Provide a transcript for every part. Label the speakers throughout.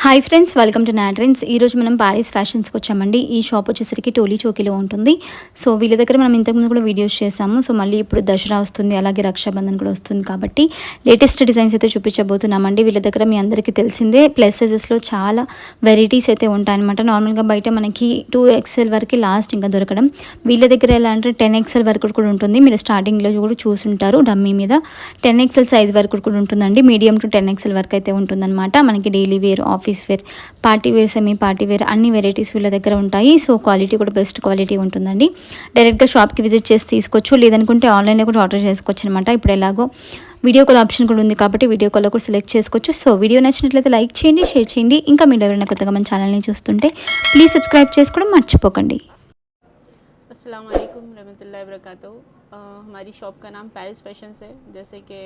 Speaker 1: Hi friends, welcome to నాట్రెండ్స్. ఈరోజు మనం పారిస్ ఫ్యాషన్స్కి వచ్చామండి. ఈ షాప్ వచ్చేసరికి టోలీ చౌకీలో ఉంటుంది. సో వీళ్ళ దగ్గర మనం ఇంతకుముందు కూడా వీడియోస్ చేసాము. సో మళ్ళీ ఇప్పుడు దసరా వస్తుంది, అలాగే రక్షాబంధన్ కూడా వస్తుంది కాబట్టి లేటెస్ట్ డిజైన్స్ అయితే చూపించబోతున్నామండి. వీళ్ళ దగ్గర మీ అందరికీ తెలిసిందే ప్లస్ సైజెస్లో చాలా వెరైటీస్ అయితే ఉంటాయన్నమాట. నార్మల్గా బయట మనకి 2XL వరకు లాస్ట్ ఇంకా దొరకడం. వీళ్ళ దగ్గర ఎలా అంటే 10XL వరకు కూడా ఉంటుంది. మీరు స్టార్టింగ్లో కూడా చూసుంటారు డమ్మీ మీద 10XL సైజ్ వరకు కూడా ఉంటుందండి. మీడియం టు 10XL వరకు అయితే ఉంటుందన్నమాట. మనకి daily wear, office wear, party wear, semi party wear అన్ని వెరైటీస్ వీళ్ళ దగ్గర ఉంటాయి. సో క్వాలిటీ కూడా బెస్ట్ క్వాలిటీ ఉంటుందండి. డైరెక్ట్గా షాప్కి విజిట్ చేసి తీసుకోవచ్చు, లేదనుకుంటే ఆన్లైన్లో కూడా ఆర్డర్ చేసుకోవచ్చు అనమాట. ఇప్పుడు ఎలాగో వీడియో కాల్ ఆప్షన్ కూడా ఉంది కాబట్టి వీడియో కాల్లో కూడా సెలెక్ట్ చేసుకోవచ్చు. సో వీడియో నచ్చినట్లయితే లైక్ చేయండి, షేర్ చేయండి. ఇంకా మీరు ఎవరైనా కొత్తగా మన ఛానల్ని చూస్తుంటే ప్లీజ్ సబ్స్క్రైబ్ చేసుకోవడం మర్చిపోకండి.
Speaker 2: अस्सलाम वालेकुम रहमतुल्लाहि वबरकातुहू। हमारी शॉप का नाम पेरिस फैशंस है, जैसे कि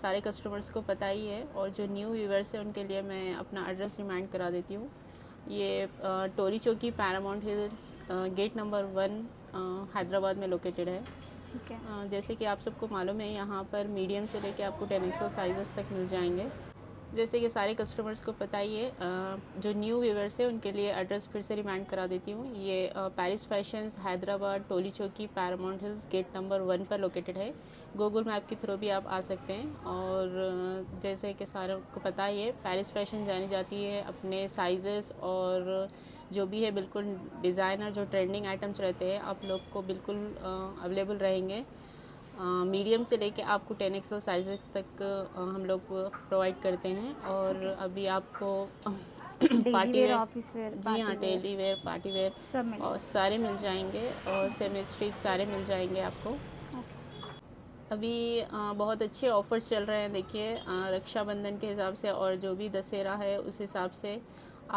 Speaker 2: सारे कस्टमर्स को पता ही है, और जो न्यू व्यूवर्स है उनके लिए मैं अपना एड्रेस रिमाइंड करा देती हूँ। ये Toli Chowki Paramount Hills gate number 1 Hyderabad में लोकेटेड है। जैसे कि आप सबको मालूम है, यहाँ पर मीडियम से लेके आपको 10XL साइज़ तक मिल जाएंगे। जैसे कि सारे कस्टमर्स को पता ही है, जो न्यू व्यूवर्स है उनके लिए एड्रेस फिर से रिमाइंड करा देती हूँ। ये पेरिस फैशंस हैदराबाद टोली Chowki Paramount Hills gate number 1 पर लोकेटेड है। गूगल मैप के थ्रू भी आप आ सकते हैं। और जैसे कि सारों को पता ही है, पेरिस फैशन जानी जाती है अपने साइज़ेस और जो भी है बिल्कुल डिज़ाइनर जो ट्रेंडिंग आइटम्स रहते हैं आप लोग को बिल्कुल अवेलेबल रहेंगे। मीडियम से लेके आपको 10XL साइज़ तक हम लोग प्रोवाइड करते हैं। और अभी आपको पार्टी वेयर,
Speaker 1: ऑफिस वेयर,
Speaker 2: जी हाँ, डेली वेयर, पार्टी वेयर और सारे मिल जाएंगे, और सेमी स्टिच सारे मिल जाएंगे आपको। अभी बहुत अच्छे ऑफ़र्स चल रहे हैं। देखिए, रक्षाबंधन के हिसाब से और जो भी दशहरा है उस हिसाब से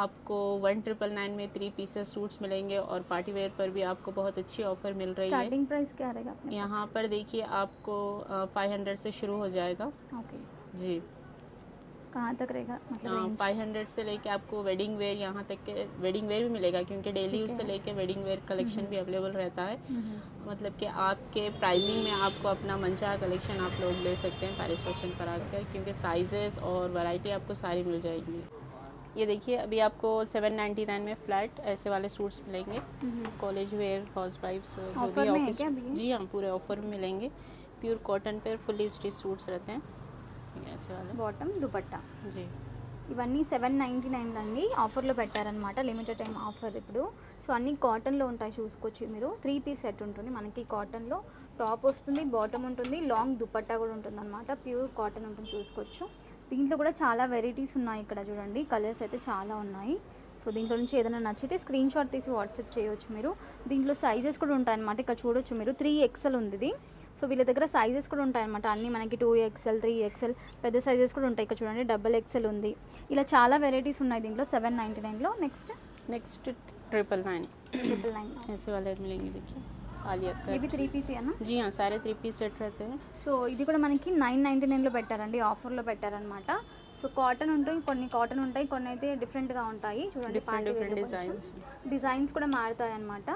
Speaker 2: आपको 1999 में 3 पीसेस सूट्स मिलेंगे, और पार्टी वेयर पर भी आपको बहुत अच्छी ऑफ़र मिल रही है।
Speaker 1: स्टार्टिंग प्राइस क्या रहेगा
Speaker 2: यहाँ पर देखिए आपको 500 से शुरू हो जाएगा।
Speaker 1: ओके,
Speaker 2: जी,
Speaker 1: कहाँ तक रहेगा मतलब
Speaker 2: 500 से लेके आपको वेडिंग वेयर, यहाँ तक के वेडिंग वेयर भी मिलेगा, क्योंकि डेली यूज़ से लेके वेडिंग वेयर कलेक्शन भी अवेलेबल रहता है। मतलब कि आपके प्राइसिंग में आपको अपना मनचाहा कलेक्शन आप लोग ले सकते हैं पेरिस फैशन पर आकर, क्योंकि साइजेस और वैरायटी आपको सारी मिल जाएगी। ये देखिए, अभी आपको 799 में फ्लैट ऐसे वाले सूट्स मिलेंगे, कॉलेज वेयर, हाउस वाइफ्स, जो भी ऑफिस, जी हाँ, पूरे ऑफर में मिलेंगे। प्योर कॉटन पर फुल्ली स्टिच सूट्स रहते हैं ऐसे वाले।
Speaker 1: బాటమ్ దుపట్టా
Speaker 2: जी,
Speaker 1: ఇవన్నీ 799 అండి. ఆఫర్లో పెట్టారనమాట, లిమిటెడ్ టైం ఆఫర్ ఇప్పుడు. సో అన్నీ కాటన్లో ఉంటాయి, చూసుకోవచ్చు మీరు. 3 పీస్ సెట్ ఉంటుంది మనకి. కాటన్లో టాప్ వస్తుంది, బాటమ్ ఉంటుంది, లాంగ్ దుపట్టా కూడా ఉంటుంది అనమాట. ప్యూర్ కాటన్ ఉంటుంది, చూసుకోవచ్చు. దీంట్లో కూడా చాలా వెరైటీస్ ఉన్నాయి. ఇక్కడ చూడండి, కలర్స్ అయితే చాలా ఉన్నాయి. సో దీంట్లో నుంచి ఏదైనా నచ్చితే స్క్రీన్ షాట్ తీసి వాట్సాప్ చేయవచ్చు మీరు. దీంట్లో సైజెస్ కూడా ఉంటాయన్నమాట. ఇక్కడ చూడొచ్చు మీరు, 3XL ఉంది ఇది. సో వీళ్ళ దగ్గర సైజెస్ కూడా ఉంటాయన్నమాట. అన్నీ మనకి 2XL, 3XL పెద్ద సైజెస్ కూడా ఉంటాయి. ఇక్కడ చూడండి, XXL ఉంది. ఇలా చాలా వెరైటీస్ ఉన్నాయి దీంట్లో 799లో. నెక్స్ట్
Speaker 2: 999 ऐसे वाले मिलेंगे। देखिए, आलिया कट,
Speaker 1: ఇవి 3 పీస్ అన్న.
Speaker 2: जी हाँ, सारे 3 पीस सेट रहते हैं।
Speaker 1: సో ఇది కూడా మనకి 999లో పెట్టారండి, ఆఫర్లో పెట్టారనమాట. సో కాటన్ ఉంటాయి, కొన్ని కాటన్ ఉంటాయి, కొన్ని అయితే డిఫరెంట్గా ఉంటాయి. చూడండి,
Speaker 2: डिफरेंट डिज़ाइंस।
Speaker 1: డిజైన్స్ కూడా మారుతాయి అన్నమాట.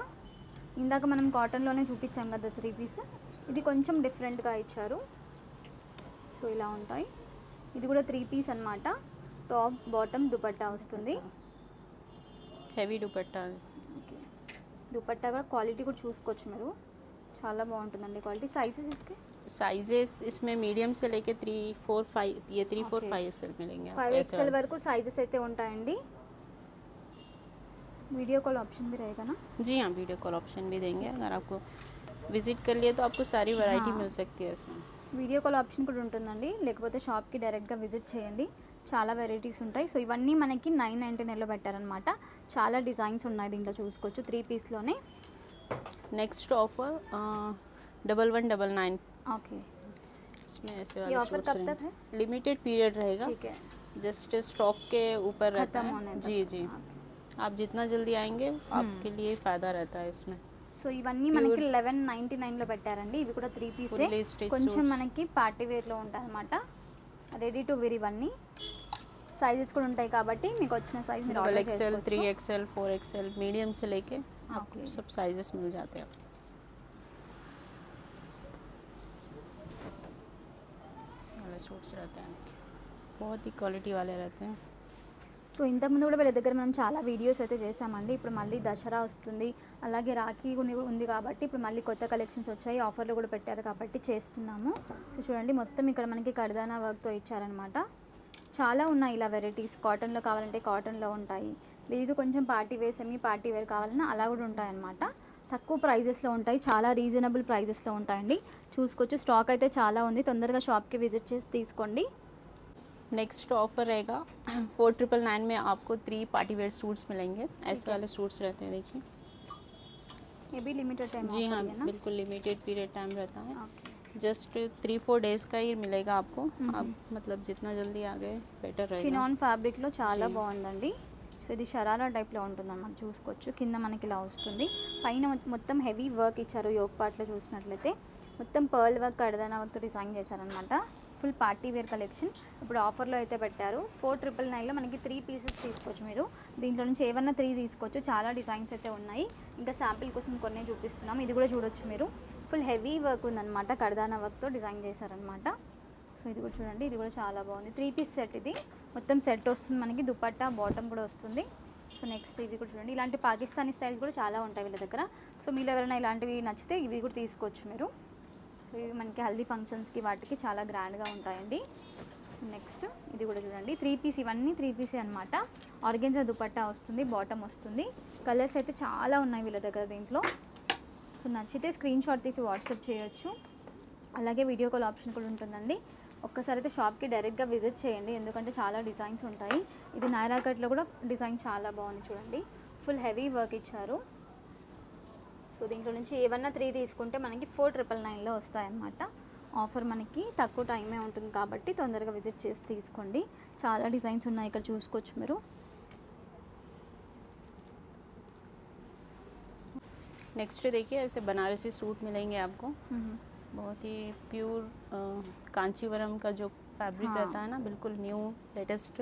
Speaker 1: ఇందాక మనం కాటన్లోనే చూపించాం కదా 3 పీస్. ఇది కొంచెం డిఫరెంట్గా ఇచ్చారు. సో ఇలా ఉంటాయి. ఇది కూడా 3 పీస్ అన్నమాట. టాప్, బాటమ్, దుపట్టా వస్తుంది.
Speaker 2: हैवी दुपट्टा।
Speaker 1: ఓకే, దుపట్టా కూడా క్వాలిటీ కూడా చూసుకోవచ్చు మీరు, చాలా బాగుంటుందండి క్వాలిటీ. సైజెస్ इसके
Speaker 2: साइजेस इसमें मीडियम से लेके 3, 4, 5, ये 3, 4, 5 SL मिलेंगे आपको।
Speaker 1: 5XL వరకు సైజెస్ అయితే ఉంటాయండి. वीडियो कॉल ऑप्शन भी रहेगा ना?
Speaker 2: जी हाँ, वीडियो कॉल ऑप्शन भी देंगे। अगर आपको विजिट कर लिए तो आपको सारी वैरायटी
Speaker 1: हाँ,
Speaker 2: मिल सकती है इसमें।
Speaker 1: వీడియో కాల్ ఆప్షన్ కూడా ఉంటుందండి, లేకపోతే షాప్కి డైరెక్ట్గా విజిట్ చేయండి. చాలా వెరైటీస్ ఉంటాయి. సో ఇవన్నీ మనకి 999లో పెట్టారనమాట. చాలా డిజైన్స్ ఉన్నాయి దీంట్లో, చూసుకోవచ్చు. 3 పీస్లోనే.
Speaker 2: Next offer 1199।
Speaker 1: ఓకే,
Speaker 2: इसमें ऐसे
Speaker 1: ये
Speaker 2: वाले
Speaker 1: ऑफर
Speaker 2: सूट्स
Speaker 1: कब तक है?
Speaker 2: लिमिटेड पीरियड रहेगा,
Speaker 1: ठीक है,
Speaker 2: जस्ट स्टॉक के ऊपर रहता
Speaker 1: खत्म
Speaker 2: है।
Speaker 1: होने तक।
Speaker 2: जी जी, आप जितना जल्दी आएंगे आपके लिए फ़ायदा रहता है इसमें।
Speaker 1: సో ఇవన్నీ మనకి 1199లో పెట్టారండి. ఇవి కూడా 3 పీసే.
Speaker 2: Fully stitched
Speaker 1: కొంచెం
Speaker 2: suits.
Speaker 1: మనకి పార్టీ వేర్లో ఉంటాయి అనమాట. Ready to wear. ఇవన్నీ సైజెస్ కూడా ఉంటాయి కాబట్టి మీకు వచ్చిన సైజ్ మీరు
Speaker 2: डबल
Speaker 1: ఆర్డర్
Speaker 2: एक्सएल,
Speaker 1: చేసుకోవచ్చు.
Speaker 2: 3XL, 4XL, मीडियम से लेके आपको
Speaker 1: Okay.
Speaker 2: सब साइजेस मिल जाते हैं। इस वाले सूट्स रहते हैं, बहुत ही क्वालिटी वाले रहते हैं।
Speaker 1: సో ఇంతకుముందు కూడా వీళ్ళ దగ్గర మనం చాలా వీడియోస్ అయితే చేసామండి. ఇప్పుడు మళ్ళీ దసరా వస్తుంది, అలాగే రాఖీ ఉంది కాబట్టి ఇప్పుడు మళ్ళీ కొత్త కలెక్షన్స్ వచ్చాయి, ఆఫర్లు కూడా పెట్టారు కాబట్టి చేస్తున్నాము. సో చూడండి మొత్తం ఇక్కడ మనకి కడదానా వర్క్తో ఇచ్చారనమాట. చాలా ఉన్నాయి ఇలా వెరైటీస్. కాటన్లో కావాలంటే కాటన్లో ఉంటాయి, లేదు కొంచెం party wear semi party wear కావాలన్నా అలా కూడా ఉంటాయన్నమాట. తక్కువ ప్రైజెస్లో ఉంటాయి, చాలా రీజనబుల్ ప్రైజెస్లో ఉంటాయండి. చూసుకోవచ్చు, స్టాక్ అయితే చాలా ఉంది. తొందరగా షాప్కి విజిట్ చేసి తీసుకోండి.
Speaker 2: नेक्स्ट ऑफर रहेगा 4999 में आपको 3 पार्टी वेयर सूट्स मिलेंगे। ऐसे वाले सूट्स रहते हैं, देखिए।
Speaker 1: ये भी लिमिटेड टाइम
Speaker 2: जी हाँ, बिल्कुल लिमिटेड पीरियड टाइम रहता है। जस्ट 3-4 डेज़ का ही मिलेगा आपको। आप मतलब जितना जल्दी आ गए बेटर रहेगा।
Speaker 1: చినాన్ ఫ్యాబ్రిక్లో చాలా బాగుందండి. సో ఇది షరారా టైప్లో ఉంటుందన్నమాట. చూసుకోవచ్చు, కింద మనకి ఇలా వస్తుంది, పైన మొత్తం హెవీ వర్క్ ఇచ్చారు. యోగ్ పార్ట్లో చూసినట్లయితే మొత్తం పర్ల్ వర్క్ కడదానా వర్క్తో డిజైన్ చేశారనమాట. ఫుల్ పార్టీ వేర్ కలెక్షన్ ఇప్పుడు ఆఫర్లో అయితే పెట్టారు. 4999లో మనకి 3 పీసెస్ తీసుకోవచ్చు మీరు. దీంట్లో నుంచి ఏమన్నా 3 తీసుకోవచ్చు. చాలా డిజైన్స్ అయితే ఉన్నాయి. ఇంకా శాంపిల్ కోసం కొన్ని చూపిస్తున్నాం. ఇది కూడా చూడొచ్చు మీరు. ఫుల్ హెవీ వర్క్ ఉందన్నమాట, కడదానా వర్క్తో డిజైన్ చేశారనమాట. సో ఇది కూడా చూడండి, ఇది కూడా చాలా బాగుంది. 3 పీస్ సెట్ ఇది. మొత్తం సెట్ వస్తుంది మనకి, దుపట్టా బాటమ్ కూడా వస్తుంది. సో నెక్స్ట్ ఇది కూడా చూడండి, ఇలాంటి పాకిస్తానీ స్టైల్ కూడా చాలా ఉంటాయి వీళ్ళ దగ్గర. సో మీరు ఎవరైనా ఇలాంటివి నచ్చితే ఇవి కూడా తీసుకోవచ్చు మీరు. ఇవి మనకి హల్దీ ఫంక్షన్స్కి వాటికి చాలా గ్రాండ్గా ఉంటాయండి. నెక్స్ట్ ఇది కూడా చూడండి, 3 పీస్. ఇవన్నీ 3 పీసే అనమాట. ఆర్గెన్జా దుపట్టా వస్తుంది, బాటమ్ వస్తుంది. కలర్స్ అయితే చాలా ఉన్నాయి వీళ్ళ దగ్గర దీంట్లో. సో నచ్చితే స్క్రీన్ షాట్ తీసి వాట్సాప్ చేయొచ్చు. అలాగే వీడియో కాల్ ఆప్షన్ కూడా ఉంటుందండి. ఒక్కసారి అయితే షాప్కి డైరెక్ట్గా విజిట్ చేయండి, ఎందుకంటే చాలా డిజైన్స్ ఉంటాయి. ఇది నైరా కట్లో కూడా డిజైన్ చాలా బాగుంది చూడండి. ఫుల్ హెవీ వర్క్ ఇచ్చారు. సో దీంట్లో నుంచి ఏమన్నా 3 తీసుకుంటే మనకి 4999లో వస్తాయన్నమాట. ఆఫర్ మనకి తక్కువ టైమే ఉంటుంది కాబట్టి తొందరగా విజిట్ చేసి తీసుకోండి. చాలా డిజైన్స్ ఉన్నాయి ఇక్కడ చూసుకోవచ్చు మీరు.
Speaker 2: नेक्स्ट देखिए, ऐसे बनारसी सूट मिलेंगे आपको। बहुत ही प्योर कांचीवरम का जो फैब्रिक रहता है ना, बिल्कुल न्यू लेटेस्ट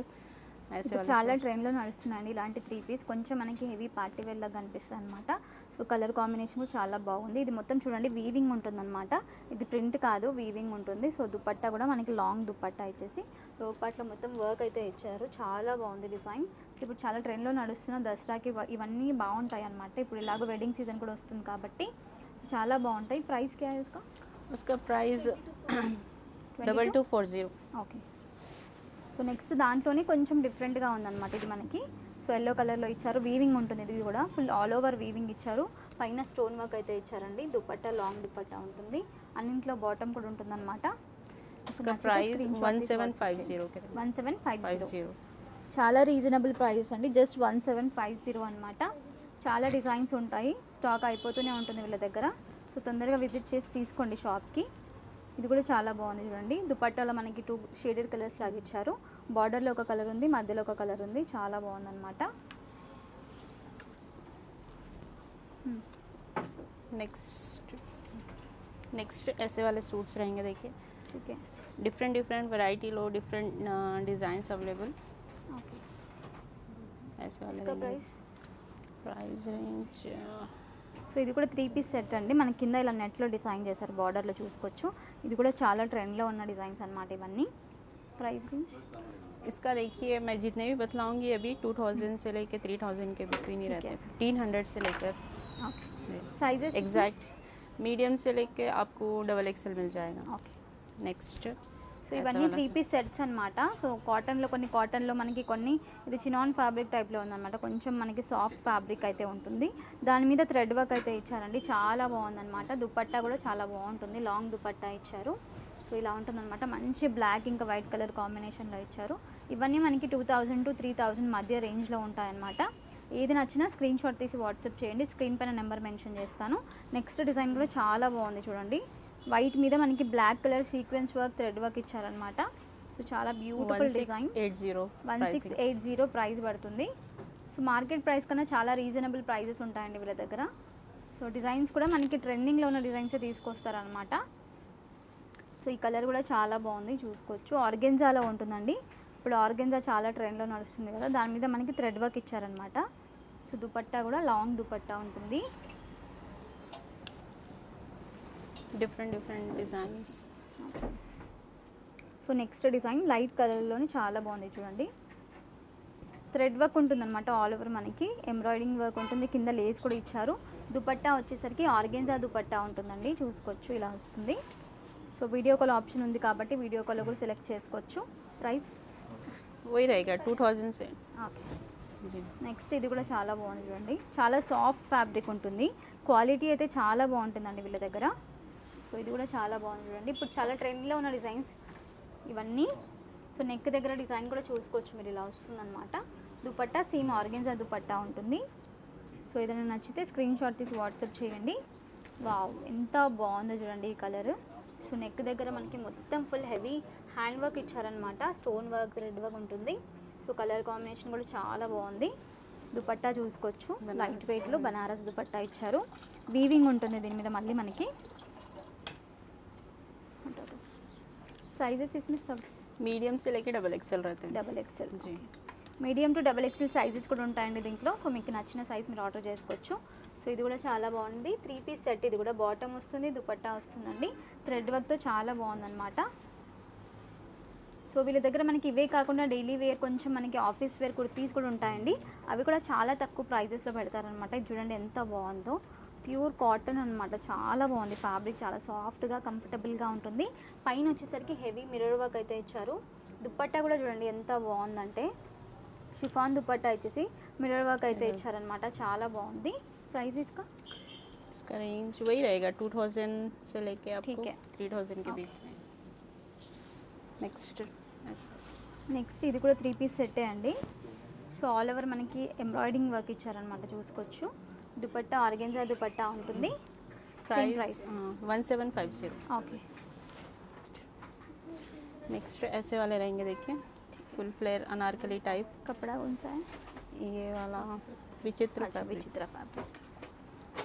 Speaker 2: ऐसे वाले
Speaker 1: చాలా ట్రెండ్లో నడుస్తున్నాయండి ఇలాంటి 3 పీస్. కొంచెం మనకి హెవీ పార్టీ వేర్ లాగా కనిపిస్తుంది అనమాట. సో కలర్ కాంబినేషన్ కూడా చాలా బాగుంది. ఇది మొత్తం చూడండి వీవింగ్ ఉంటుందన్నమాట. ఇది ప్రింట్ కాదు, వీవింగ్ ఉంటుంది. సో దుపట్టా కూడా మనకి లాంగ్ దుపట్టా ఇచ్చేసి రోపాట్లో మొత్తం వర్క్ అయితే ఇచ్చారు. చాలా బాగుంది డిజైన్. ఇప్పుడు చాలా ట్రెండ్లో నడుస్తున్న దసరాకి ఇవన్నీ బాగుంటాయి అనమాట. ఇప్పుడు ఇలాగో వెడ్డింగ్ సీజన్ కూడా వస్తుంది కాబట్టి చాలా బాగుంటాయి. ప్రైస్ క్యా है
Speaker 2: उसका प्राइस 2240।
Speaker 1: ఓకే. సో నెక్స్ట్ దాంట్లోనే కొంచెం డిఫరెంట్గా ఉందన్నమాట. ఇది మనకి సో ఎల్లో కలర్లో ఇచ్చారు, వీవింగ్ ఉంటుంది. ఇది కూడా ఫుల్ ఆల్ ఓవర్ వీవింగ్ ఇచ్చారు. పైన స్టోన్ వర్క్ అయితే ఇచ్చారండి. దుపట్టా లాంగ్ దుపట్టా ఉంటుంది. అన్నింట్లో బాటమ్ కూడా ఉంటుంది అనమాట.
Speaker 2: इसका प्राइस 1750
Speaker 1: 1750 చాలా రీజనబుల్ ప్రైస్ అండి. జస్ట్ 1750 అనమాట. చాలా డిజైన్స్ ఉంటాయి, స్టాక్ అయిపోతూనే ఉంటుంది వీళ్ళ దగ్గర. సో తొందరగా విజిట్ చేసి తీసుకోండి షాప్కి. ఇది కూడా చాలా బాగుంది చూడండి. దుపట్టాలో మనకి 2 షేడెడ్ కలర్స్ లాగా ఇచ్చారు. బార్డర్లో ఒక కలర్ ఉంది, మధ్యలో ఒక కలర్ ఉంది. చాలా బాగుందన్నమాట.
Speaker 2: नेक्स्ट ऐसे वाले सूट्स रहेंगे, देखिए।
Speaker 1: ठीक है,
Speaker 2: डिफरेंट वैरायटी लो, डिफरेंट डिज़ाइंस अवेलेबल।
Speaker 1: ओके।
Speaker 2: ऐसे वाले
Speaker 1: इसका
Speaker 2: रहेंगे। प्राइस रेंज
Speaker 1: సో ఇది కూడా 3 పీస్ సెట్ అండి. మన కింద ఇలా నెట్లో డిజైన్ చేశారు, బార్డర్లో చూసుకోవచ్చు. ఇది కూడా చాలా ట్రెండ్లో ఉన్న డిజైన్స్ అనమాట ఇవన్నీ. ప్రైస్ రేంజ్
Speaker 2: इसका देखिए, मैं जितने भी बतलाऊंगी अभी 2000 से लेकर 3000 के बिटवीन ही रहते हैं। 1500 से लेकर
Speaker 1: ఓకే. సైజెస్
Speaker 2: एग्जैक्ट मीडियम से लेकर आपको XXL मिल जाएगा।
Speaker 1: ఓకే.
Speaker 2: नेक्स्ट
Speaker 1: సో ఇవన్నీ 3 పీస్ సెట్స్ అనమాట. సో కాటన్లో కాటన్లో మనకి కొన్ని ఇది చినాన్ ఫ్యాబ్రిక్ టైప్లో ఉందన్నమాట. కొంచెం మనకి సాఫ్ట్ ఫ్యాబ్రిక్ అయితే ఉంటుంది. దాని మీద థ్రెడ్ వర్క్ అయితే ఇచ్చారండి. చాలా బాగుందన్నమాట. దుపట్టా కూడా చాలా బాగుంటుంది, లాంగ్ దుపట్టా ఇచ్చారు. సో ఇలా ఉంటుందన్నమాట. మంచి బ్లాక్ ఇంకా వైట్ కలర్ కాంబినేషన్లో ఇచ్చారు. ఇవన్నీ మనకి 2000 to 3000 మధ్య రేంజ్లో ఉంటాయన్నమాట. ఏది నచ్చినా స్క్రీన్ షాట్ తీసి వాట్సాప్ చేయండి. స్క్రీన్ పైన నెంబర్ మెన్షన్ చేస్తాను. నెక్స్ట్ డిజైన్ కూడా చాలా బాగుంది చూడండి. వైట్ మీద మనకి black colour sequence work thread work ఇచ్చారనమాట. సో చాలా బ్యూటిఫుల్ డిజైన్. 1680 ప్రైస్ పడుతుంది. సో మార్కెట్ ప్రైస్ కన్నా చాలా రీజనబుల్ ప్రైజెస్ ఉంటాయండి వీళ్ళ దగ్గర. సో డిజైన్స్ కూడా మనకి ట్రెండింగ్లో ఉన్న డిజైన్సే తీసుకొస్తారనమాట. సో ఈ కలర్ కూడా చాలా బాగుంది, చూసుకోవచ్చు. ఆర్గెన్జాలో ఉంటుందండి. ఇప్పుడు ఆర్గెన్జా చాలా ట్రెండ్లో నడుస్తుంది కదా, దాని మీద మనకి థ్రెడ్ వర్క్ ఇచ్చారనమాట. సో దుపట్టా కూడా లాంగ్ దుపట్టా ఉంటుంది.
Speaker 2: Different designs.
Speaker 1: So next design light కలర్లోనే చాలా బాగుంది చూడండి. థ్రెడ్ వర్క్ ఉంటుందన్నమాట ఆల్ ఓవర్ మనకి ఎంబ్రాయిడింగ్ వర్క్ ఉంటుంది, కింద లేస్ కూడా ఇచ్చారు. దుపట్టా వచ్చేసరికి ఆర్గెన్జా దుపట్టా ఉంటుందండి, చూసుకోవచ్చు ఇలా వస్తుంది. సో వీడియో కాల్ ఆప్షన్ ఉంది కాబట్టి వీడియో కాల్ కూడా సెలెక్ట్ చేసుకోవచ్చు. ప్రైస్
Speaker 2: वही रहेगा 2000 से
Speaker 1: ఓకే.
Speaker 2: जी।
Speaker 1: నెక్స్ట్ ఇది కూడా చాలా బాగుంది చూడండి, చాలా సాఫ్ట్ ఫ్యాబ్రిక్ ఉంటుంది, క్వాలిటీ అయితే చాలా బాగుంటుందండి వీళ్ళ దగ్గర. సో ఇది కూడా చాలా బాగుంది చూడండి, ఇప్పుడు చాలా ట్రెండ్లో ఉన్న డిజైన్స్ ఇవన్నీ. సో నెక్ దగ్గర డిజైన్ కూడా చూసుకోవచ్చు మీరు, ఇలా వస్తుందన్నమాట. దుపట్టా సేమ్ ఆర్గెన్జా దుపట్టా ఉంటుంది. సో ఏదైనా నచ్చితే స్క్రీన్ షాట్ తీసి వాట్సాప్ చేయండి. వావ్ ఎంత బాగుందో చూడండి ఈ కలర్. సో నెక్ దగ్గర మనకి మొత్తం ఫుల్ హెవీ హ్యాండ్ వర్క్ ఇచ్చారనమాట, స్టోన్ వర్క్ థ్రెడ్ వర్క్ ఉంటుంది. సో కలర్ కాంబినేషన్ కూడా చాలా బాగుంది. దుపట్టా చూసుకోవచ్చు, లైట్ వెయిట్లో బనారస్ దుపట్టా ఇచ్చారు. వీవింగ్ ఉంటుంది దీని మీద మళ్ళీ మనకి. సైజెస్ इसमें सब
Speaker 2: मीडियम से लेके डबल एक्सेल रहते हैं।
Speaker 1: డబల్ ఎక్సెల్
Speaker 2: जी।
Speaker 1: Medium to double XL sizes కూడా ఉంటాయండి దీంట్లో. సో మీకు నచ్చిన సైజ్ మీరు ఆర్డర్ చేసుకోవచ్చు. సో ఇది కూడా చాలా బాగుంది, 3 పీస్ సెట్. ఇది కూడా బాటమ్ వస్తుంది, దుపట్టా వస్తుందండి, థ్రెడ్ వర్క్తో చాలా బాగుందన్నమాట. సో వీళ్ళ దగ్గర మనకి ఇవే కాకుండా డైలీ వేర్, కొంచెం మనకి ఆఫీస్ వేర్ కుర్తీస్ కూడా ఉంటాయండి. అవి కూడా చాలా తక్కువ ప్రైజెస్లో పెడతారనమాట. ఇది చూడండి ఎంత బాగుందో, ప్యూర్ కాటన్ అనమాట, చాలా బాగుంది ఫ్యాబ్రిక్, చాలా సాఫ్ట్గా కంఫర్టబుల్గా ఉంటుంది. పైన వచ్చేసరికి హెవీ మిర్రర్ వర్క్ అయితే ఇచ్చారు. దుపట్టా కూడా చూడండి ఎంత బాగుందంటే, షిఫాన్ దుపట్టా ఇచ్చేసి మిర్రర్ వర్క్ అయితే ఇచ్చారనమాట, చాలా బాగుంది. ప్రైస్
Speaker 2: इसका रेंज वही रहेगा 2000 से लेके आपको
Speaker 1: ठीक है।
Speaker 2: 3000 के बीच में। नेक्स्ट
Speaker 1: నెక్స్ట్ ఇది కూడా 3 పీస్ సెట్టే అండి. సో ఆల్ ఓవర్ మనకి ఎంబ్రాయిడింగ్ వర్క్ ఇచ్చారనమాట, చూసుకోవచ్చు. దుపట్టా ఆర్గెన్జా దుపట్టా ఉంటుంది.
Speaker 2: प्राइस 1750।
Speaker 1: ఓకే.
Speaker 2: नेक्स्ट ऐसे वाले रहेंगे, देखिए फुल फ्लेयर अनारकली टाइप।
Speaker 1: కపడా ఉంసా
Speaker 2: ये वाला विचित्र फैब्रिक।
Speaker 1: విచిత్ర ఫ్యాబ్రిక్,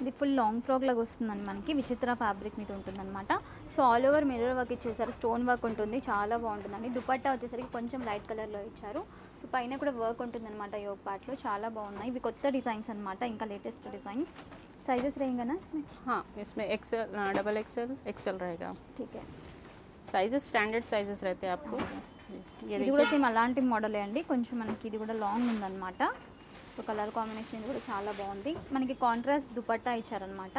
Speaker 1: ఇది ఫుల్ లాంగ్ ఫ్రాక్ లాగా వస్తుందండి మనకి, విచిత్ర ఫ్యాబ్రిక్ మీద ఉంటుందన్నమాట. So all over mirror work ఇచ్చేసారు, స్టోన్ వర్క్ ఉంటుంది, చాలా బాగుంటుందండి. దుపట్టా వచ్చేసరికి కొంచెం లైట్ కలర్లో ఇచ్చారు. సో పైన కూడా వర్క్ ఉంటుందన్నమాట యోగ్ పార్ట్లో, చాలా బాగున్నాయి. ఇవి కొత్త డిజైన్స్ అనమాట, ఇంకా లేటెస్ట్ డిజైన్స్. సైజెస్ रहेंगे ना
Speaker 2: हाँ, इसमें एक्सेल डबल एक्सेल एक्सेल रहेगा।
Speaker 1: ठीक है।
Speaker 2: साइजेस स्टैंडर्ड साइजेस रहते हैं आपको। ये
Speaker 1: ఇది కూడా సేమ్ అలాంటి మోడలే అండి, కొంచెం మనకి ఇది కూడా లాంగ్ ఉందన్నమాట. సో కలర్ కాంబినేషన్ కూడా చాలా బాగుంది. మనకి కాంట్రాస్ట్ దుపట్టా ఇచ్చారనమాట.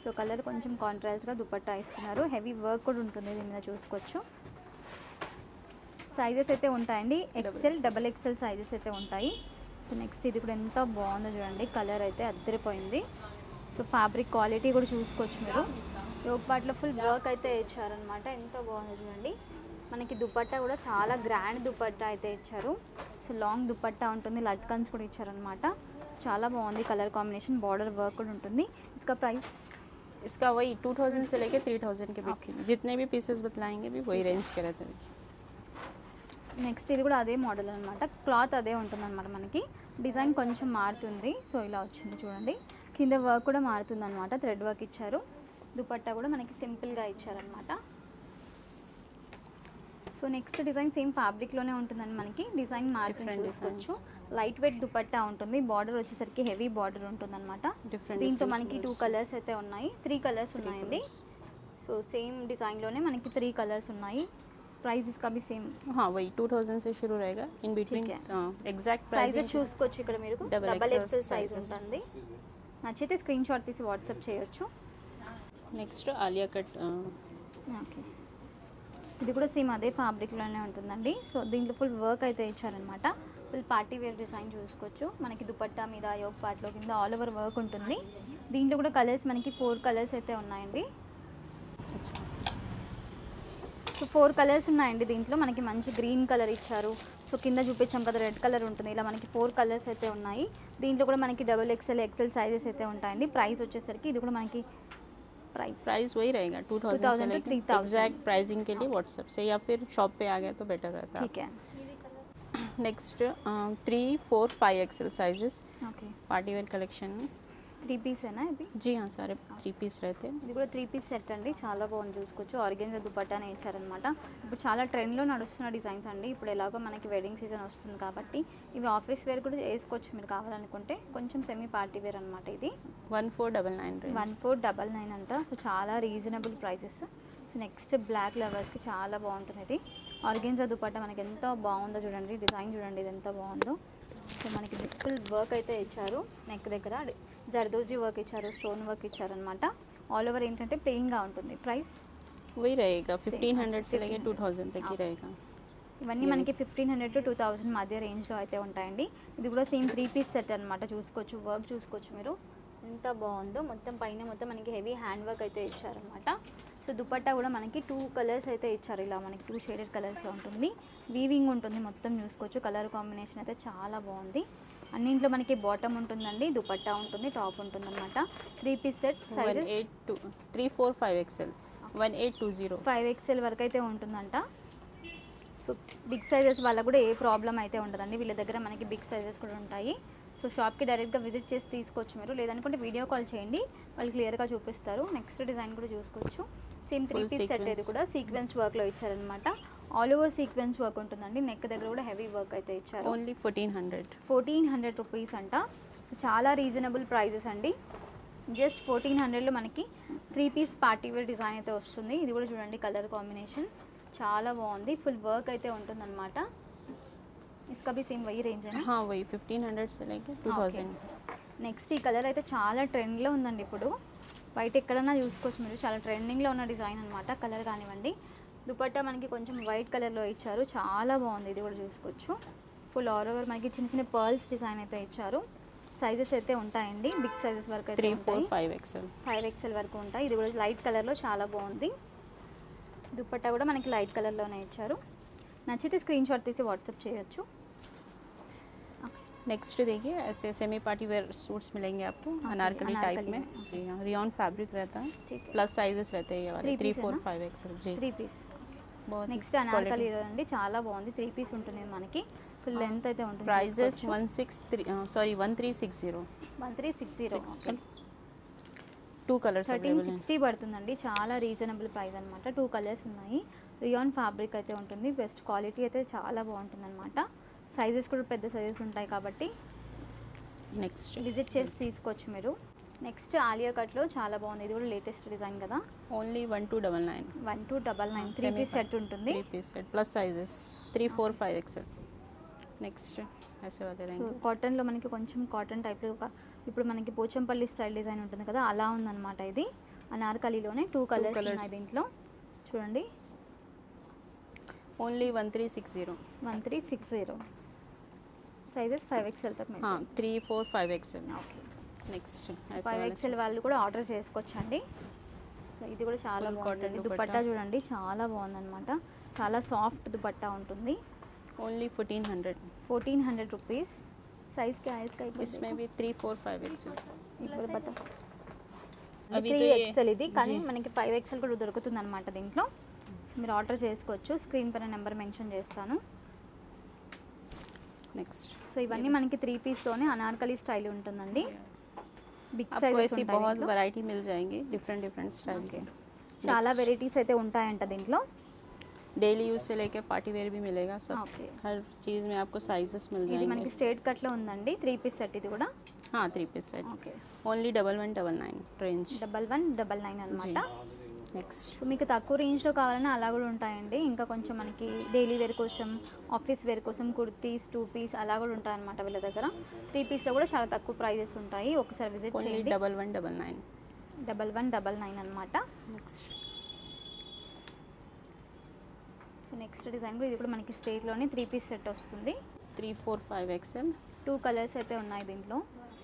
Speaker 1: సో కలర్ కొంచెం కాంట్రాస్ట్గా దుపట్టా ఇస్తున్నారు, హెవీ వర్క్ కూడా ఉంటుంది దీని మీద, చూసుకోవచ్చు. సైజెస్ అయితే ఉంటాయండి, ఎక్సెల్ డబల్ ఎక్సెల్ సైజెస్ అయితే ఉంటాయి. సో నెక్స్ట్ ఇది కూడా ఎంత బాగుందో చూడండి, కలర్ అయితే అద్దరిపోయింది. సో ఫ్యాబ్రిక్ క్వాలిటీ కూడా చూసుకోవచ్చు మీరు. యోగ్ పార్ట్లో ఫుల్ వర్క్ అయితే ఇచ్చారనమాట, ఎంత బాగుందో చూడండి. మనకి దుపట్టా కూడా చాలా గ్రాండ్ దుపట్టా అయితే ఇచ్చారు. సో లాంగ్ దుపట్టా ఉంటుంది, లట్కన్స్ కూడా ఇచ్చారనమాట, చాలా బాగుంది. కలర్ కాంబినేషన్, బార్డర్ వర్క్ కూడా ఉంటుంది. इसका प्राइस
Speaker 2: इसका वही 2000 से लेके 3000 के बीच में। जितने भी पीसेस बतलाएंगे भी वही रेंज के रहते हैं।
Speaker 1: నెక్స్ట్ ఇది కూడా అదే మోడల్ అనమాట, క్లాత్ అదే ఉంటుందన్నమాట, మనకి డిజైన్ కొంచెం మారుతుంది. సో ఇలా వచ్చింది చూడండి, కింద వర్క్ కూడా మారుతుంది అనమాట, థ్రెడ్ వర్క్ ఇచ్చారు. దుపట్టా కూడా మనకి సింపుల్గా ఇచ్చారనమాట. సో నెక్స్ట్ డిజైన్ సేమ్ ఫ్యాబ్రిక్లోనే ఉంటుందండి, మనకి డిజైన్ మారుతుంది, చూసుకోవచ్చు. లైట్ వెయిట్ దుపట్టా ఉంటుంది, బార్డర్ వచ్చేసరికి హెవీ బార్డర్ ఉంటుందన్నమాట. దీంతో మనకి 2 కలర్స్ అయితే ఉన్నాయి, 3 కలర్స్ ఉన్నాయండి. సో సేమ్ డిజైన్లోనే మనకి 3 కలర్స్ ఉన్నాయి. प्राइस इसका भी सेम।
Speaker 2: हाँ, वही 2000 से शुरू रहेगा। इन बिटवीन एग्जैक्ट प्राइस
Speaker 1: చూసుకోవచ్చు ఇక్కడ మీరు, డబల్ ఎక్సెల్ సైజ్ ఉంటుంది. నచ్చితే స్క్రీన్ షాట్ తీసి వాట్సాప్ చేయొచ్చు.
Speaker 2: Next Alia cut,
Speaker 1: okay. ఇది కూడా సేమ్ అదే ఫ్యాబ్రిక్లోనే ఉంటుందండి. సో దీంట్లో ఫుల్ వర్క్ అయితే ఇచ్చారనమాట, ఫుల్ పార్టీ వేర్ డిజైన్ చూసుకోవచ్చు. మనకి దుపట్టా మీద యోగ్ పార్ట్లో కింద ఆల్ ఓవర్ వర్క్ ఉంటుంది. దీంట్లో కూడా కలర్స్ మనకి 4 కలర్స్ అయితే ఉన్నాయండి. సో 4 కలర్స్ ఉన్నాయండి దీంట్లో. మనకి మంచి గ్రీన్ కలర్ ఇచ్చారు. సో కింద చూపించాం కదా రెడ్ కలర్ ఉంటుంది, ఇలా మనకి 4 కలర్స్ అయితే ఉన్నాయి. దీంట్లో కూడా మనకి డబుల్ ఎక్సెల్ ఎక్సెల్ సైజెస్ అయితే ఉంటాయండి. ప్రైస్ వచ్చేసరికి ఇది కూడా మనకి
Speaker 2: प्राइस वही रहेगा 2000 से लेकर 3000। एग्जैक्ट प्राइसिंग के लिए व्हाट्सएप से या फिर शॉप पे आ गए तो बेटर रहता है।
Speaker 1: ठीक है।
Speaker 2: Next 3, 4, 5 Excel sizes,
Speaker 1: okay.
Speaker 2: Party wear collection में
Speaker 1: 3 పీస్ ఏనా ఇది?
Speaker 2: जी हाँ, सारे 3 पीस रहते हैं।
Speaker 1: ఇది కూడా 3 పీస్ సెట్ అండి, చాలా బాగుంది, చూసుకోవచ్చు. ఆర్గెన్జా దుపట్టానే ఇచ్చారనమాట. ఇప్పుడు చాలా ట్రెండ్లో నడుస్తున్న డిజైన్స్ అండి. ఇప్పుడు ఎలాగో మనకి వెడ్డింగ్ సీజన్ వస్తుంది కాబట్టి ఇవి ఆఫీస్ వేర్ కూడా వేసుకోవచ్చు మీరు కావాలనుకుంటే. కొంచెం సెమీ పార్టీ వేర్ అనమాట ఇది.
Speaker 2: 1499
Speaker 1: 1499 అంట. సో చాలా reasonable prices. So next black లవర్స్కి చాలా బాగుంటుంది ఇది. ఆర్గెన్జా దుపట్టా మనకి ఎంత బాగుందో చూడండి, డిజైన్ చూడండి ఇది ఎంత బాగుందో. సో మనకి ఫుల్ వర్క్ అయితే ఇచ్చారు, నెక్ దగ్గర జర్దోజీ వర్క్ ఇచ్చారు, స్టోన్ వర్క్ ఇచ్చారనమాట. ఆల్ ఓవర్ ఏంటంటే ప్లెయిన్గా ఉంటుంది. ప్రైస్
Speaker 2: वही रहेगा 1500 से लेके 2000 तक ही रहेगा.
Speaker 1: ఇవన్నీ మనకి 1500 to 2000 మధ్య రేంజ్లో అయితే ఉంటాయండి. ఇది కూడా సేమ్ 3 పీస్ సెట్ అనమాట. చూసుకోవచ్చు, వర్క్ చూసుకోవచ్చు మీరు ఎంత బాగుందో. మొత్తం పైన మొత్తం మనకి హెవీ హ్యాండ్ వర్క్ అయితే ఇచ్చారనమాట. సో దుపట్టా కూడా మనకి 2 కలర్స్ అయితే ఇచ్చారు, ఇలా మనకి 2 షేడెడ్ కలర్స్లో ఉంటుంది. వీవింగ్ ఉంటుంది మొత్తం చూసుకోవచ్చు. కలర్ కాంబినేషన్ అయితే చాలా బాగుంది. అన్నింట్లో మనకి బాటమ్ ఉంటుందండి, దుపట్టా ఉంటుంది, టాప్ ఉంటుంది అనమాట. 3 piece set sizes
Speaker 2: 3, 4, 5 XL 1820.
Speaker 1: 5XL వరకు అయితే ఉంటుందంట. సో బిగ్ సైజెస్ వాళ్ళకు కూడా ఏ ప్రాబ్లం అయితే ఉండదండి, వీళ్ళ దగ్గర మనకి బిగ్ సైజెస్ కూడా ఉంటాయి. సో షాప్కి డైరెక్ట్గా విజిట్ చేసి తీసుకోవచ్చు మీరు, లేదనుకుంటే వీడియో కాల్ చేయండి, వాళ్ళు క్లియర్గా చూపిస్తారు. నెక్స్ట్ డిజైన్ కూడా చూసుకోవచ్చు. సేమ్ 3 పీస్ సెట్ ఇది కూడా సీక్వెన్స్ వర్క్లో ఇచ్చారనమాట. ఆల్ ఓవర్ సీక్వెన్స్ వర్క్ ఉంటుందండి. నెక్ దగ్గర కూడా హెవీ వర్క్ అయితే ఇచ్చారు.
Speaker 2: ఓన్లీ
Speaker 1: 1400 రూపీస్ అంట. సో చాలా రీజనబుల్ ప్రైజెస్ అండి. జస్ట్ 1400లో మనకి 3 పీస్ పార్టీ వేర్ డిజైన్ అయితే వస్తుంది. ఇది కూడా చూడండి, కలర్ కాంబినేషన్ చాలా బాగుంది. ఫుల్ వర్క్ అయితే ఉంటుందన్నమాట. इसका भी सेम वही रेंज है ना?
Speaker 2: हाँ वही 1500 से लेके 2000.
Speaker 1: నెక్స్ట్ ఈ కలర్ అయితే చాలా ట్రెండ్లో ఉందండి ఇప్పుడు. వైట్ ఎక్కడన్నా చూసుకోవచ్చు మీరు, చాలా ట్రెండింగ్లో ఉన్న డిజైన్ అనమాట. కలర్ కానివ్వండి, దుపట్టా మనకి కొంచెం వైట్ కలర్లో ఇచ్చారు, చాలా బాగుంది. ఇది కూడా చూసుకోవచ్చు. ఫుల్ ఆల్ ఓవర్ మనకి చిన్న చిన్న పర్ల్స్ డిజైన్ అయితే ఇచ్చారు. సైజెస్ అయితే ఉంటాయండి, బిగ్ సైజెస్ వరకు అయితే
Speaker 2: 3, 4, 5 XL
Speaker 1: 5XL వరకు ఉంటాయి. ఇది కూడా లైట్ కలర్లో చాలా బాగుంది. దుపట్టా కూడా మనకి లైట్ కలర్లోనే ఇచ్చారు. నచ్చితే స్క్రీన్ షాట్ తీసి వాట్సాప్ చేయొచ్చు.
Speaker 2: नेक्स्ट देखिए ऐसे सेमी पार्टी वेयर सूट्स मिलेंगे आपको अनारकली टाइप में. जी हाँ, रियॉन फैब्रिक रहता है, प्लस साइजेस रहते हैं ये वाले 3, 4, 5 XL. जी
Speaker 1: 3 పీస్.
Speaker 2: बहुत
Speaker 1: నెక్స్ట్ అనార్కలీలో అండి, చాలా బాగుంది. 3 పీస్ ఉంటుంది మనకి, ఫుల్ లెంత్ అయితే ఉంటుంది.
Speaker 2: प्राइजेस 1360.
Speaker 1: 1360.
Speaker 2: 2 కలర్స్ అవైలబుల్
Speaker 1: 1360 పడుతుందండి. చాలా రీజనబుల్ ప్రైస్ అనమాట. 2 కలర్స్ ఉన్నాయి. రియాన్ ఫ్యాబ్రిక్ అయితే ఉంటుంది. బెస్ట్ క్వాలిటీ అయితే చాలా బాగుంటుంది అనమాట. సైజెస్ కూడా పెద్ద సైజెస్ ఉంటాయి కాబట్టి
Speaker 2: నెక్స్ట్
Speaker 1: విజిట్ చేసి తీసుకోవచ్చు మీరు. నెక్స్ట్ ఆలియా కట్లో చాలా బాగుంది. ఇది కూడా లేటెస్ట్ డిజైన్ కదా.
Speaker 2: ఓన్లీ 1299.
Speaker 1: 1299 3 పీస్ సెట్ ఉంటుంది.
Speaker 2: 3 piece set plus sizes 3, 4, 5 XL. Next ऐसे वाले रहेंगे.
Speaker 1: కాటన్లో మనకి కొంచెం కాటన్ టైప్లో ఇప్పుడు మనకి పోచంపల్లి స్టైల్ డిజైన్ ఉంటుంది కదా, అలా ఉందన్నమాట. ఇది అనార్కలీలోనే 2 కలర్స్ ఉన్నాయి దీంట్లో. చూడండి,
Speaker 2: ఓన్లీ 1360.
Speaker 1: 1360. సైజెస్ 5XL తక్ में.
Speaker 2: हाँ 3, 4, 5 XL.
Speaker 1: ఓకే.
Speaker 2: నెక్స్ట్
Speaker 1: 5XL వాళ్ళు కూడా ఆర్డర్ చేసుకోవచ్చండి. ఇది కూడా చాలా బాగుంటుంది. దుపట్టా చూడండి, చాలా బాగుందన్నమాట. చాలా సాఫ్ట్ దుపట్టా ఉంటుంది.
Speaker 2: Only
Speaker 1: 1400 rupees. साइज क्या है इसका?
Speaker 2: इसमें भी 3, 4, 5 XL.
Speaker 1: ఇప్పుడు బతా
Speaker 2: అవి
Speaker 1: 3XL ఇది, కానీ మనకి 5XL కూడా దొరుకుతుంది అనమాట దీంట్లో. మీరు ఆర్డర్ చేసుకోవచ్చు. స్క్రీన్ పైన నెంబర్ మెన్షన్ చేస్తాను.
Speaker 2: నెక్స్ట్
Speaker 1: సో ఇవన్నీ మనకి 3 పీస్లోనే అనార్కలి స్టైల్ ఉంటుందండి. బిగ్
Speaker 2: आपको
Speaker 1: సైజ్
Speaker 2: ऐसी बहुत वैरायटी मिल जाएंगी डिफरेंट स्टाइल के.
Speaker 1: చాలా వెరైటీస్ అయితే ఉంటాయంట దీంట్లో.
Speaker 2: डेली यूज से लेके पार्टी वेयर भी मिलेगा सब.
Speaker 1: ఓకే.
Speaker 2: हर चीज़ में आपको साइजेस मिल
Speaker 1: ఇది
Speaker 2: जाएंगे.
Speaker 1: మనకి స్ట్రేట్ కట్లో ఉందండి. 3 పీస్ సెట్ ఇది కూడా.
Speaker 2: हाँ 3 piece set
Speaker 1: okay.
Speaker 2: Only 1199 range.
Speaker 1: 1199 అనమాట.
Speaker 2: నెక్స్ట్
Speaker 1: సో మీకు తక్కువ రేంజ్లో కావాలన్నా అలా కూడా ఉంటాయండి. ఇంకా కొంచెం మనకి డైలీ వేర్ కోసం, ఆఫీస్ వేర్ కోసం కుర్తీస్ 2 పీస్ అలా కూడా ఉంటాయన్నమాట వీళ్ళ దగ్గర. 3 పీస్లో కూడా చాలా తక్కువ ప్రైజెస్ ఉంటాయి. ఒకసారి విజిట్
Speaker 2: ఓన్లీ
Speaker 1: చేయండి.
Speaker 2: 1199.
Speaker 1: 1199 అనమాట.
Speaker 2: నెక్స్ట్
Speaker 1: సో నెక్స్ట్ డిజైన్ కూడా, ఇది కూడా మనకి స్ట్రేట్లోనే 3 పీస్ సెట్ వస్తుంది.
Speaker 2: 3, 4, 5 XL.
Speaker 1: 2 కలర్స్ అయితే ఉన్నాయి దీంట్లో.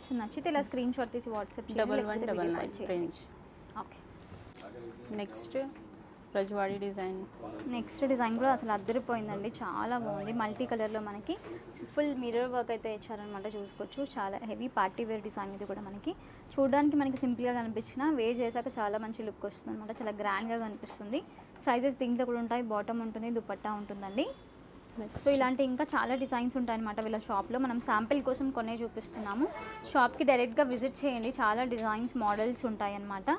Speaker 1: సో నచ్చితే ఇలా స్క్రీన్ షాట్ తీసి WhatsApp
Speaker 2: 1199 range.
Speaker 1: Okay.
Speaker 2: Next Rajwadi design.
Speaker 1: Next design కూడా అసలు అద్దరిపోయిందండి, చాలా బాగుంది. మల్టీ కలర్లో మనకి ఫుల్ మిర్రర్ వర్క్ అయితే ఇచ్చారనమాట. చూసుకోవచ్చు, చాలా హెవీ పార్టీ వేర్ డిజైన్. ఇది కూడా మనకి చూడడానికి మనకి సింపుల్గా కనిపించినా వేర్ చేశాక చాలా మంచి లుక్ వస్తుంది అనమాట. చాలా గ్రాండ్గా కనిపిస్తుంది. సైజెస్ దీంట్లో కూడా ఉంటాయి, బాటమ్ ఉంటుంది, దుపట్టా ఉంటుందండి. సో ఇలాంటి ఇంకా చాలా డిజైన్స్ ఉంటాయన్నమాట వీళ్ళ షాప్లో. మనం శాంపిల్ కోసం కొనే చూపిస్తున్నాము. షాప్కి డైరెక్ట్గా విజిట్ చేయండి, చాలా డిజైన్స్ మోడల్స్ ఉంటాయి అన్నమాట.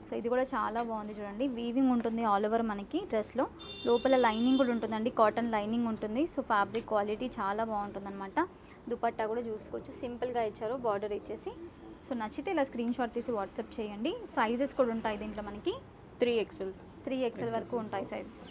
Speaker 1: సో ఇది కూడా చాలా బాగుంది చూడండి. వీవింగ్ ఉంటుంది ఆల్ ఓవర్ మనకి డ్రెస్లో. లోపల లైనింగ్ కూడా ఉంటుందండి, కాటన్ లైనింగ్ ఉంటుంది. సో ఫ్యాబ్రిక్ క్వాలిటీ చాలా బాగుంటుందన్నమాట. దుపట్టా కూడా చూసుకోవచ్చు, సింపుల్గా ఇచ్చారు బార్డర్ ఇచ్చేసి. సో నచ్చితే ఇలా స్క్రీన్ షాట్ తీసి వాట్సాప్ చేయండి. సైజెస్ కూడా ఉంటాయి దీంట్లో మనకి.
Speaker 2: 3 XL.
Speaker 1: 3XL వరకు ఉంటాయి సైజెస్.